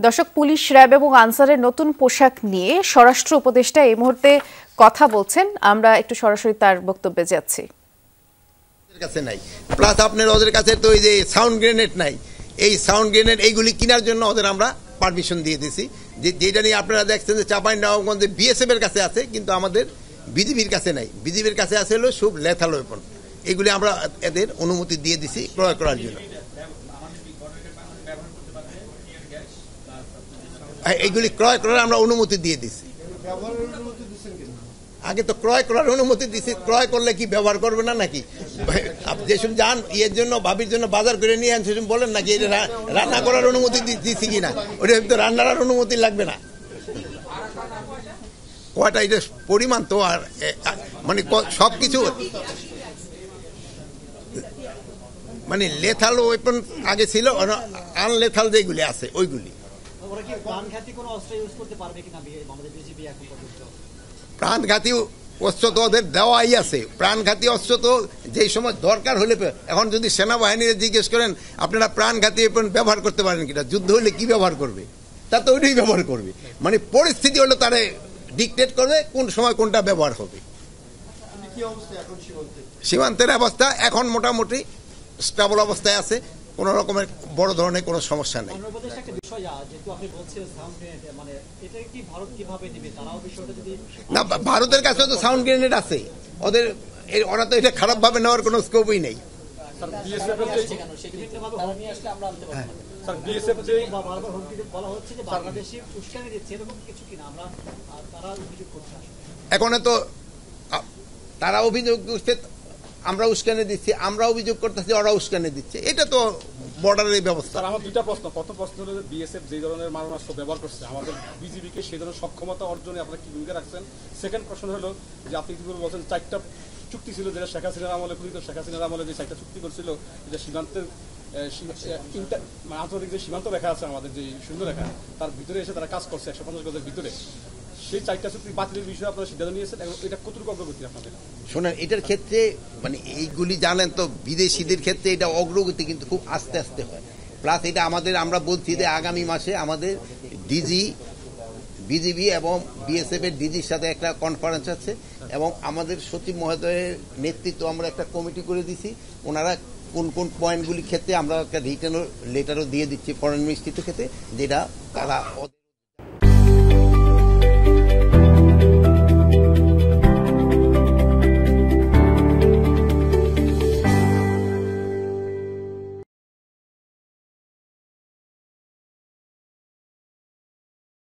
দর্শক, police, RAB এবং আনসারের নতুন পোশাক নিয়ে স্বরাষ্ট্র উপদেষ্টা এই মুহূর্তে কথা বলছেন। আমরা একটু সরাসরি তার বক্তব্যে যাচ্ছি। কাছে নাই, প্লাস আপনার ওদের কাছে তো এই যে সাউন্ড গ্রেনেড নাই, এই সাউন্ড গ্রেনেড এইগুলি কেনার জন্য ওদের আমরা পারমিশন দিয়ে দিয়েছি। যেটা নিয়ে আপনারা দেখছেন যে চাঁপাইনবাবগঞ্জে বিএসএফ এর কাছে আছে, কিন্তু আমাদের বিজিবির কাছে নাই। বিজিবির কাছে আছে হলো সব লেথাল ওয়েপন, এগুলি আমরা এদের অনুমতি দিয়ে দিছি ক্রয় করার জন্য। এইগুলি ক্রয় করার আমরা অনুমতি দিয়ে দিছি। আগে তো ক্রয় করার অনুমতি দিছি, ক্রয় করলে কি ব্যবহার করবে না নাকি? যেসব যান ইয়ের জন্য ভাবির জন্য বাজার করে নিয়ে আন, সেসব বলেন নাকি এটা রান্না করার অনুমতি দিচ্ছি কিনা? ওটা তো রান্নার অনুমতি লাগবে না। কয়টা এটা পরিমাণ তো আর মানে সবকিছু মানে লেথাল ওয়েপন আগে ছিল, আনলেথাল যেগুলি আছে ওইগুলি। প্রাণঘাতী অস্ত্র তো ওদের দেওয়াই আছে। প্রাণঘাতী অস্ত্র তো যেই সময় দরকার হলে, এখন যদি সেনাবাহিনীর জিজ্ঞেস করেন আপনারা প্রাণঘাতী ব্যবহার করতে পারেন কিনা, যুদ্ধ হলে কি ব্যবহার করবে, তা তো ওইটাই ব্যবহার করবে। মানে পরিস্থিতি হলে তারা ডিকটেট করবে কোন সময় কোনটা ব্যবহার হবে। সীমান্তের অবস্থা এখন মোটামুটি স্টেবল অবস্থায় আছে, কোন রকমের বড় ধরনের কোনো সমস্যা নেই। না, ভারতের কাছে তো সাউন্ড গ্রেনেড আছে, ওরা তো এটা খারাপ ভাবে নেওয়ার কোনো স্কোপই নেই। এখন তো তারা অভিযোগ করছে, আমরা উস্কানি দিচ্ছি, আমরা অভিযোগ করতেছি, ওরা উস্কানি দিচ্ছে। এটা তো বর্ডারের ব্যবস্থা। আমার দুইটা প্রশ্ন। প্রথম প্রশ্ন হলো, বিএসএফ যে ধরনের মারণাস্ত্র ব্যবহার করছে, আমাদের বিজিবিকে সেই ধরনের সক্ষমতা অর্জনে আপনারা কি ভূমিকা রাখছেন? সেকেন্ড প্রশ্ন হলো যে আপনি কি করে বলছেন 4টা চুক্তি ছিল, যেটা শেখ হাসিনার আমলে কথিত, শেখ হাসিনার আমলে যে 4টা চুক্তি করছিল, যে সীমান্তের আন্তর্জাতিক যে সীমান্ত রেখা আছে আমাদের, যে শূন্য রেখা, তার ভিতরে এসে তারা কাজ করছে 150 গজের ভিতরে, সেই 4টা চুক্তি বাতিলের বিষয়ে আপনারা সিদ্ধান্ত নিয়েছেন, এটা কতটুকু অগ্রগতি আপনাদের? শোনেন, এটার ক্ষেত্রে মানে এইগুলি জানেন তো, বিদেশিদের ক্ষেত্রে এটা অগ্রগতি কিন্তু খুব আস্তে আস্তে হয়। প্লাস এটা আমাদের, আমরা বলছি যে আগামী মাসে আমাদের ডিজি, বিজিবি এবং বিএসএফ এর ডিজির সাথে একটা কনফারেন্স আছে, এবং আমাদের সচিব মহোদয়ের নেতৃত্ব আমরা একটা কমিটি করে দিছি। ওনারা কোন কোন পয়েন্টগুলির ক্ষেত্রে আমরা একটা রিটার্ন লেটারও দিয়ে দিচ্ছি ফরেন মিনিস্ট্রির ক্ষেত্রে, যেটা তারা